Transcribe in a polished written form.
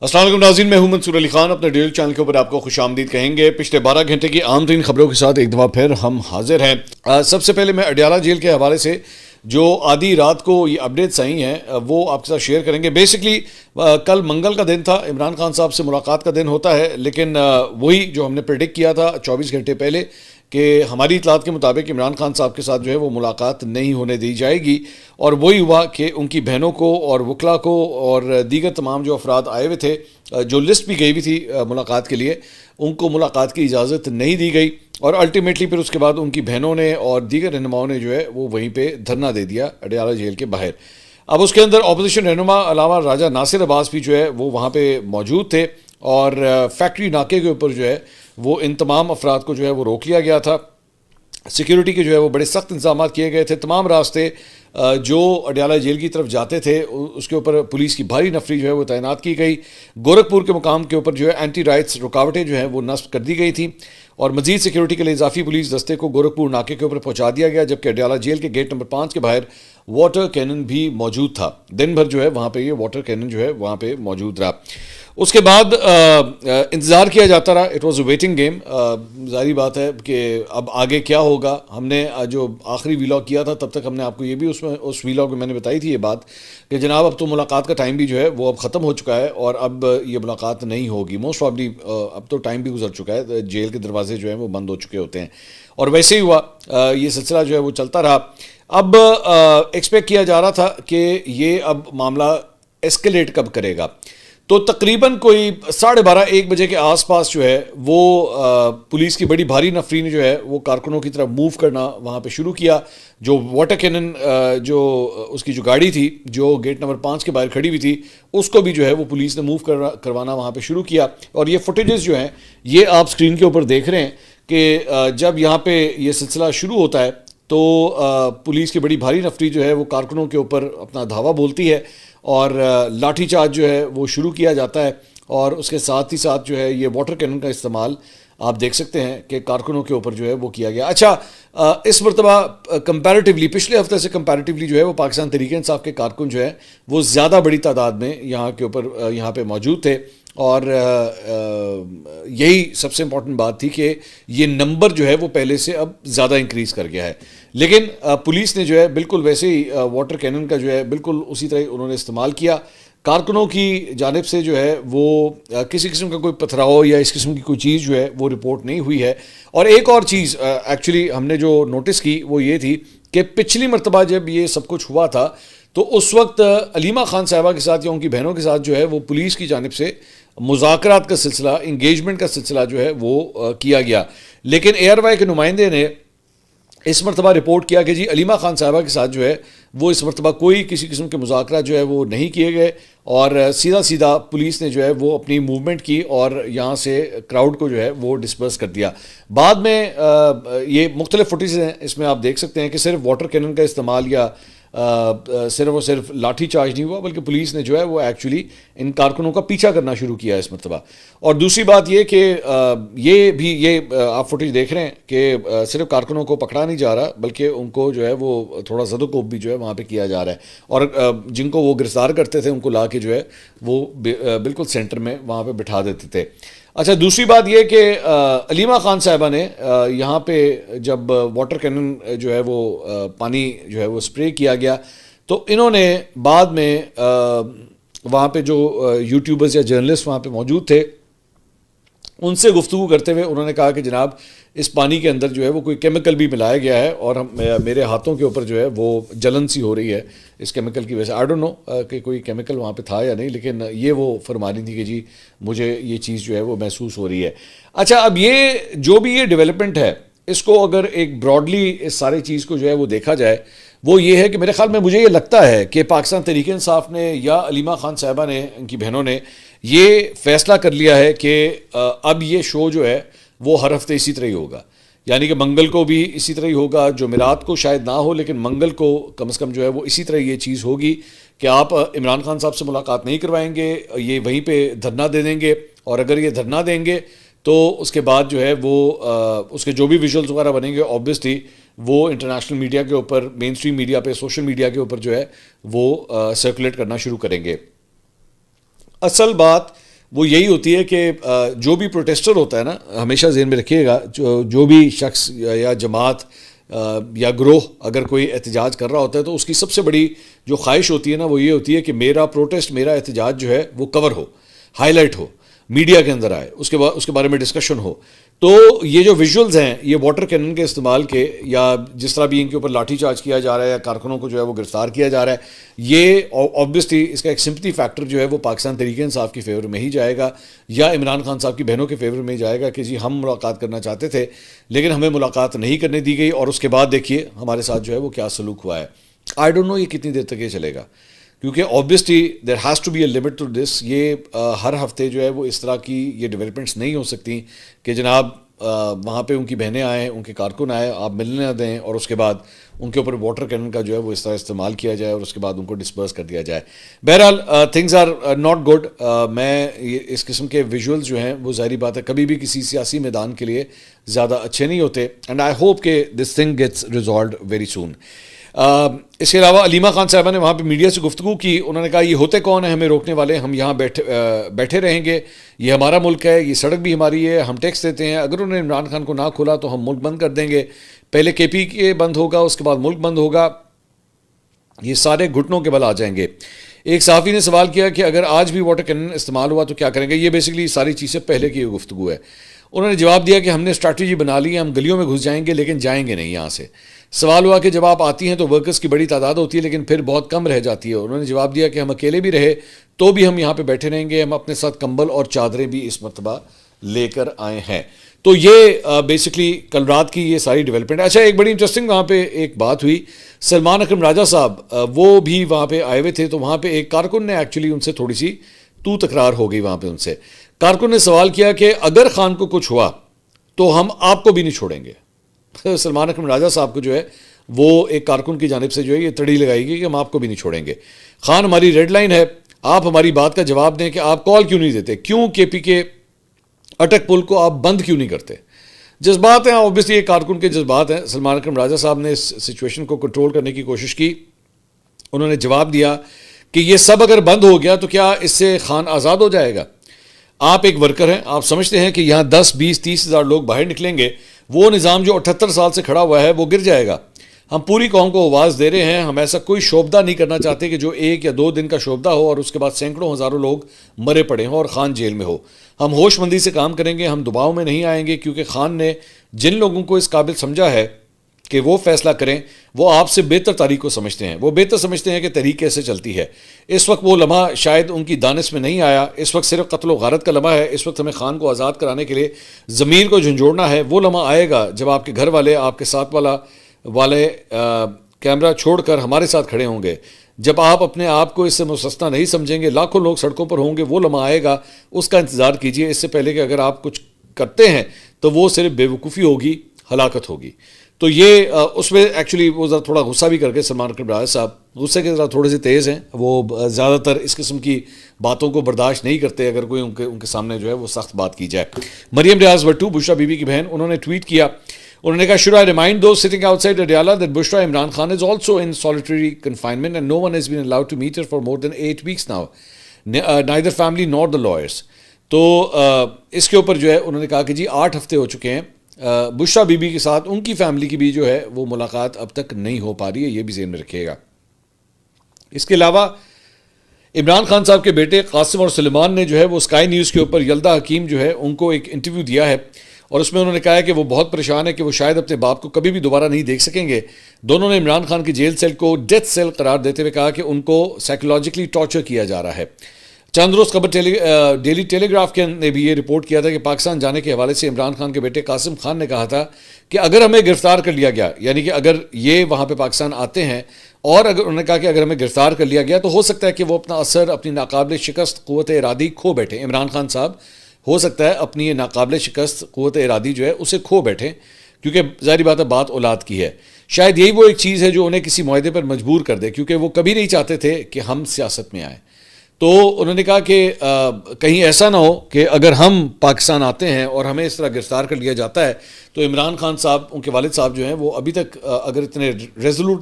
السلام علیکم ناظرین، میں ہوں منصور علی خان. اپنے ڈیل چینل کے اوپر آپ کو خوش آمدید کہیں گے. پچھلے 12 گھنٹے کی عام ترین خبروں کے ساتھ ایک دفعہ پھر ہم حاضر ہیں. سب سے پہلے میں اڈیالہ جیل کے حوالے سے جو آدھی رات کو یہ اپڈیٹس آئی ہیں وہ آپ کے ساتھ شیئر کریں گے. بیسکلی کل منگل کا دن تھا، عمران خان صاحب سے ملاقات کا دن ہوتا ہے، لیکن وہی جو ہم نے پریڈکٹ کیا تھا 24 گھنٹے پہلے کہ ہماری اطلاعات کے مطابق عمران خان صاحب کے ساتھ جو ہے وہ ملاقات نہیں ہونے دی جائے گی، اور وہی ہوا کہ ان کی بہنوں کو اور وکلا کو اور دیگر تمام جو افراد آئے ہوئے تھے، جو لسٹ بھی گئی ہوئی تھی ملاقات کے لیے، ان کو ملاقات کی اجازت نہیں دی گئی، اور الٹیمیٹلی پھر اس کے بعد ان کی بہنوں نے اور دیگر رہنماؤں نے جو ہے وہ وہیں پہ دھرنا دے دیا اڈیالہ جیل کے باہر. اب اس کے اندر اپوزیشن رہنما علامہ راجہ ناصر عباس بھی جو ہے وہ وہاں پہ موجود تھے، اور فیکٹری ناکے کے اوپر جو ہے وہ ان تمام افراد کو جو ہے وہ روک لیا گیا تھا. سیکیورٹی کے جو ہے وہ بڑے سخت انتظامات کیے گئے تھے. تمام راستے جو اڈیالہ جیل کی طرف جاتے تھے اس کے اوپر پولیس کی بھاری نفری جو ہے وہ تعینات کی گئی. گورکھپور کے مقام کے اوپر جو ہے اینٹی رائٹس رکاوٹیں جو ہیں وہ نصب کر دی گئی تھیں، اور مزید سیکیورٹی کے لیے اضافی پولیس دستے کو گورکھپور ناکے کے اوپر پہنچا دیا گیا، جبکہ اڈیالہ جیل کے گیٹ نمبر 5 کے باہر واٹر کینن بھی موجود تھا. دن بھر جو ہے وہاں پہ یہ واٹر کینن جو ہے وہاں پہ موجود رہا. اس کے بعد انتظار کیا جاتا رہا. It was a waiting game. ظاہری بات ہے کہ اب آگے کیا ہوگا. ہم نے جو آخری ویلاگ کیا تھا تب تک ہم نے آپ کو یہ بھی اس ویلاگ میں نے بتائی تھی یہ بات کہ جناب اب تو ملاقات کا ٹائم بھی جو ہے وہ اب ختم ہو چکا ہے، اور اب یہ ملاقات نہیں ہوگی. موسٹ پرابلی اب تو ٹائم بھی گزر چکا ہے، جیل کے دروازے جو ہیں وہ بند ہو چکے ہوتے ہیں، اور ویسے ہی ہوا. یہ سلسلہ جو ہے وہ چلتا رہا. اب ایکسپیکٹ کیا جا رہا تھا کہ یہ اب معاملہ ایسکیلیٹ کب کرے گا. تو تقریباً کوئی 12:30-1 بجے کے آس پاس جو ہے وہ پولیس کی بڑی بھاری نفری نے جو ہے وہ کارکنوں کی طرف موو کرنا وہاں پہ شروع کیا. جو واٹر کینن جو اس کی جو گاڑی تھی جو گیٹ نمبر 5 کے باہر کھڑی ہوئی تھی، اس کو بھی جو ہے وہ پولیس نے موو کروانا وہاں پہ شروع کیا. اور یہ فوٹیجز جو ہیں یہ آپ سکرین کے اوپر دیکھ رہے ہیں کہ جب یہاں پہ یہ سلسلہ شروع ہوتا ہے تو پولیس کی بڑی بھاری نفری جو ہے وہ کارکنوں کے اوپر اپنا دھاوا بولتی ہے، اور لاٹھی چارج جو ہے وہ شروع کیا جاتا ہے، اور اس کے ساتھ ہی ساتھ جو ہے یہ واٹر کینن کا استعمال آپ دیکھ سکتے ہیں کہ کارکنوں کے اوپر جو ہے وہ کیا گیا. اچھا، اس مرتبہ کمپیریٹیولی پچھلے ہفتے سے کمپیریٹیولی جو ہے وہ پاکستان تحریک انصاف کے کارکن جو ہے وہ زیادہ بڑی تعداد میں یہاں پہ موجود تھے، اور یہی سب سے امپورٹنٹ بات تھی کہ یہ نمبر جو ہے وہ پہلے سے اب زیادہ انکریز کر گیا ہے. لیکن پولیس نے جو ہے بالکل ویسے ہی واٹر کینن کا جو ہے بالکل اسی طرح انہوں نے استعمال کیا. کارکنوں کی جانب سے جو ہے وہ کسی قسم کا کوئی پتھراؤ یا اس قسم کی کوئی چیز جو ہے وہ رپورٹ نہیں ہوئی ہے. اور ایک اور چیز ایکچولی ہم نے جو نوٹس کی وہ یہ تھی کہ پچھلی مرتبہ جب یہ سب کچھ ہوا تھا تو اس وقت علیمہ خان صاحبہ کے ساتھ یا ان کی بہنوں کے ساتھ جو ہے وہ پولیس کی جانب سے مذاکرات کا سلسلہ، انگیجمنٹ کا سلسلہ جو ہے وہ کیا گیا. لیکن اے آر وائی کے نمائندے نے اس مرتبہ رپورٹ کیا کہ جی علیمہ خان صاحبہ کے ساتھ جو ہے وہ اس مرتبہ کوئی کسی قسم کے مذاکرات جو ہے وہ نہیں کیے گئے، اور سیدھا پولیس نے جو ہے وہ اپنی موومنٹ کی اور یہاں سے کراؤڈ کو جو ہے وہ ڈسپرس کر دیا. بعد میں یہ مختلف فوٹیج ہیں، اس میں آپ دیکھ سکتے ہیں کہ صرف واٹر کینن کا استعمال یا صرف اور صرف لاٹھی چارج نہیں ہوا، بلکہ پولیس نے جو ہے وہ ایکچولی ان کارکنوں کا پیچھا کرنا شروع کیا اس مرتبہ. اور دوسری بات یہ کہ یہ آپ فوٹیج دیکھ رہے ہیں کہ صرف کارکنوں کو پکڑا نہیں جا رہا بلکہ ان کو جو ہے وہ تھوڑا زد و کوب بھی جو ہے وہاں پہ کیا جا رہا ہے، اور جن کو وہ گرفتار کرتے تھے ان کو لا کے جو ہے وہ بالکل سینٹر میں وہاں پہ بٹھا دیتے تھے. اچھا، دوسری بات یہ کہ علیمہ خان صاحبہ نے یہاں پہ جب واٹر کینن جو ہے وہ پانی جو ہے وہ اسپرے کیا گیا تو انہوں نے بعد میں وہاں پہ جو یوٹیوبرز یا جرنلسٹ وہاں پہ موجود تھے ان سے گفتگو کرتے ہوئے انہوں نے کہا کہ جناب اس پانی کے اندر جو ہے وہ کوئی کیمیکل بھی ملایا گیا ہے، اور میرے ہاتھوں کے اوپر جو ہے وہ جلن سی ہو رہی ہے اس کیمیکل کی وجہ سے. آئی ڈونٹ نو کہ کوئی کیمیکل وہاں پہ تھا یا نہیں، لیکن یہ وہ فرما رہی تھی کہ جی مجھے یہ چیز جو ہے وہ محسوس ہو رہی ہے. اچھا، اب یہ جو بھی یہ ڈیولپمنٹ ہے اس کو اگر ایک براڈلی اس سارے چیز کو جو ہے وہ دیکھا جائے وہ یہ ہے کہ میرے خیال میں مجھے یہ لگتا ہے کہ پاکستان تحریک انصاف نے یا علیمہ خان صاحبہ نے، ان کی بہنوں نے یہ فیصلہ کر لیا ہے کہ اب یہ شو جو ہے وہ ہر ہفتے اسی طرح ہی ہوگا. یعنی کہ منگل کو بھی اسی طرح ہی ہوگا، جمعرات کو شاید نہ ہو لیکن منگل کو کم از کم جو ہے وہ اسی طرح یہ چیز ہوگی کہ آپ عمران خان صاحب سے ملاقات نہیں کروائیں گے، یہ وہیں پہ دھرنا دے دیں گے، اور اگر یہ دھرنا دیں گے تو اس کے بعد جو ہے وہ اس کے جو بھی ویژولز وغیرہ بنیں گے آبویسلی وہ انٹرنیشنل میڈیا کے اوپر، مین اسٹریم میڈیا پہ، سوشل میڈیا کے اوپر جو ہے وہ سرکولیٹ کرنا شروع کریں گے. اصل بات وہ یہی ہوتی ہے کہ جو بھی پروٹیسٹر ہوتا ہے نا، ہمیشہ ذہن میں رکھیے گا، جو بھی شخص یا جماعت یا گروہ اگر کوئی احتجاج کر رہا ہوتا ہے تو اس کی سب سے بڑی جو خواہش ہوتی ہے نا وہ یہ ہوتی ہے کہ میرا پروٹیسٹ، میرا احتجاج جو ہے وہ کور ہو، ہائی لائٹ ہو، میڈیا کے اندر آئے، اس کے بارے میں ڈسکشن ہو. تو یہ جو ویژولز ہیں یہ واٹر کینن کے استعمال کے، یا جس طرح بھی ان کے اوپر لاٹھی چارج کیا جا رہا ہے یا کارکنوں کو جو ہے وہ گرفتار کیا جا رہا ہے، یہ آبویسلی اس کا ایک سمپتھی فیکٹر جو ہے وہ پاکستان تحریک انصاف کی فیور میں ہی جائے گا، یا عمران خان صاحب کی بہنوں کے فیور میں جائے گا کہ جی ہم ملاقات کرنا چاہتے تھے لیکن ہمیں ملاقات نہیں کرنے دی گئی، اور اس کے بعد دیکھیے ہمارے ساتھ جو ہے وہ کیا سلوک ہوا ہے. آئی ڈونٹ نو یہ کتنی دیر تک یہ چلے گا، کیونکہ obviously there has to be a limit to this. یہ ہر ہفتے جو ہے وہ اس طرح کی یہ ڈیولپمنٹس نہیں ہو سکتی کہ جناب وہاں پہ ان کی بہنیں آئیں، ان کے کارکن آئیں، آپ ملنے نہ دیں اور اس کے بعد ان کے اوپر واٹر کینن کا جو ہے وہ اس طرح استعمال کیا جائے اور اس کے بعد ان کو ڈسپرس کر دیا جائے. بہرحال تھنگز آر ناٹ گڈ. میں اس قسم کے ویژولز جو ہیں وہ ظاہری بات ہے کبھی بھی کسی سیاسی میدان کے لیے زیادہ اچھے نہیں ہوتے، اینڈ آئی ہوپ کہ this thing gets resolved very soon. اس کے علاوہ علیمہ خان صاحبہ نے وہاں پہ میڈیا سے گفتگو کی. انہوں نے کہا یہ ہوتے کون ہیں ہمیں روکنے والے، ہم یہاں بیٹھے رہیں گے، یہ ہمارا ملک ہے، یہ سڑک بھی ہماری ہے، ہم ٹیکس دیتے ہیں، اگر انہوں نے عمران خان کو نہ کھولا تو ہم ملک بند کر دیں گے، پہلے کے پی کے بند ہوگا، اس کے بعد ملک بند ہوگا، یہ سارے گھٹنوں کے بل آ جائیں گے. ایک صحافی نے سوال کیا کہ اگر آج بھی واٹر کینن استعمال ہوا تو کیا کریں گے. یہ بیسکلی ساری چیزیں پہلے کی گفتگو ہے. انہوں نے جواب دیا کہ ہم نے اسٹریٹجی بنا لی ہے، ہم گلیوں میں گھس جائیں گے لیکن جائیں گے نہیں یہاں سے. سوال ہوا کہ جب آپ آتی ہیں تو ورکرز کی بڑی تعداد ہوتی ہے لیکن پھر بہت کم رہ جاتی ہے. انہوں نے جواب دیا کہ ہم اکیلے بھی رہے تو بھی ہم یہاں پہ بیٹھے رہیں گے، ہم اپنے ساتھ کمبل اور چادریں بھی اس مرتبہ لے کر آئے ہیں. تو یہ بیسکلی کل رات کی یہ ساری ڈیولپمنٹ. اچھا ایک بڑی انٹرسٹنگ وہاں پہ ایک بات ہوئی، سلمان اکرم راجہ صاحب وہ بھی وہاں پہ آئے ہوئے تھے، تو وہاں پہ ایک کارکن نے ایکچولی ان سے تھوڑی سی تکرار ہو گئی وہاں پہ ان سے. کارکن نے سوال کیا کہ اگر خان کو کچھ ہوا تو ہم آپ کو بھی نہیں چھوڑیں گے. سلمان اکرم راجہ صاحب کو جو ہے وہ ایک کارکن کی جانب سے جو ہے یہ تڑی لگائی گئی کہ ہم آپ کو بھی نہیں چھوڑیں گے. خان ہماری ریڈ لائن ہے، آپ ہماری بات کا جواب دیں کہ آپ کال کیوں نہیں دیتے، کیوں کے پی کے اٹک پل کو آپ بند کیوں نہیں کرتے. جذبات ہیں اوبیسلی، ایک کارکن کے جذبات ہیں. سلمان اکرم راجہ صاحب نے اس سچویشن کو کنٹرول کرنے کی کوشش کی. انہوں نے جواب دیا کہ یہ سب اگر بند ہو گیا تو کیا اس سے خان آزاد ہو جائے گا. آپ ایک ورکر ہیں، آپ سمجھتے ہیں کہ یہاں 10 20 30 ہزار لوگ باہر نکلیں گے، وہ نظام جو 78 سال سے کھڑا ہوا ہے وہ گر جائے گا. ہم پوری قوم کو آواز دے رہے ہیں، ہم ایسا کوئی شعبدہ نہیں کرنا چاہتے کہ جو 1 یا 2 دن کا شعبدہ ہو اور اس کے بعد سینکڑوں ہزاروں لوگ مرے پڑے ہوں اور خان جیل میں ہو. ہم ہوش مندی سے کام کریں گے، ہم دباؤ میں نہیں آئیں گے، کیونکہ خان نے جن لوگوں کو اس قابل سمجھا ہے کہ وہ فیصلہ کریں، وہ آپ سے بہتر تاریخ کو سمجھتے ہیں، وہ بہتر سمجھتے ہیں کہ تحریک کیسے چلتی ہے. اس وقت وہ لمحہ شاید ان کی دانش میں نہیں آیا، اس وقت صرف قتل و غارت کا لمحہ ہے. اس وقت ہمیں خان کو آزاد کرانے کے لیے ضمیر کو جھنجھوڑنا ہے. وہ لمحہ آئے گا جب آپ کے گھر والے، آپ کے ساتھ والے کیمرہ چھوڑ کر ہمارے ساتھ کھڑے ہوں گے. جب آپ اپنے آپ کو اس سے مستثنا نہیں سمجھیں گے، لاکھوں لوگ سڑکوں پر ہوں گے، وہ لمحہ آئے گا، اس کا انتظار کیجئے. اس سے پہلے کہ اگر آپ کچھ کرتے ہیں تو وہ صرف بے وقوفی ہوگی، ہلاکت ہوگی. تو یہ اس میں ایکچولی وہ ذرا تھوڑا غصہ بھی کر کے سلمان اکرم راجہ صاحب غصے کے ذرا تھوڑے سے تیز ہیں، وہ زیادہ تر اس قسم کی باتوں کو برداشت نہیں کرتے اگر کوئی ان کے سامنے جو ہے وہ سخت بات کی جائے. مریم ریاض بٹو، بشرا بی بی کی بہن، انہوں نے ٹویٹ کیا. انہوں نے کہا should I remind those sitting outside Adiala that Bushra Imran Khan is also in solitary confinement and no one has been allowed to meet her for more than 8 weeks now, neither family nor the lawyers. تو اس کے اوپر جو ہے انہوں نے کہا کہ جی 8 ہفتے ہو چکے ہیں بشرا بی بی کے ساتھ، ان کی فیملی کی بھی جو ہے وہ ملاقات اب تک نہیں ہو پا رہی ہے، یہ بھی ذہن میں رکھیے گا. اس کے علاوہ عمران خان صاحب کے بیٹے قاسم اور سلیمان نے جو ہے وہ اسکائی نیوز کے اوپر یلدا حکیم جو ہے ان کو ایک انٹرویو دیا ہے، اور اس میں انہوں نے کہا ہے کہ وہ بہت پریشان ہے کہ وہ شاید اپنے باپ کو کبھی بھی دوبارہ نہیں دیکھ سکیں گے. دونوں نے عمران خان کی جیل سیل کو ڈیتھ سیل قرار دیتے ہوئے کہا کہ ان کو سائیکولوجیکلی ٹارچر کیا جا رہا ہے. چند روز قبل ڈیلی ٹیلی گراف نے بھی یہ رپورٹ کیا تھا کہ پاکستان جانے کے حوالے سے عمران خان کے بیٹے قاسم خان نے کہا تھا کہ اگر ہمیں گرفتار کر لیا گیا، یعنی کہ اگر یہ وہاں پہ پاکستان آتے ہیں اور اگر انہوں نے کہا کہ اگر ہمیں گرفتار کر لیا گیا تو ہو سکتا ہے کہ وہ اپنا اثر، اپنی ناقابل شکست قوت ارادی کھو بیٹھے. عمران خان صاحب ہو سکتا ہے اپنی یہ ناقابل شکست قوت ارادی جو ہے اسے کھو بیٹھیں، کیونکہ ظاہری بات ہے بات اولاد کی ہے. شاید یہی وہ ایک چیز ہے جو انہیں کسی معاہدے پر مجبور کر دے، کیونکہ وہ کبھی نہیں چاہتے تھے کہ ہم سیاست میں آئیں. تو انہوں نے کہا کہ کہیں ایسا نہ ہو کہ اگر ہم پاکستان آتے ہیں اور ہمیں اس طرح گرفتار کر لیا جاتا ہے تو عمران خان صاحب، ان کے والد صاحب جو ہیں وہ ابھی تک اگر اتنے ریزولوٹ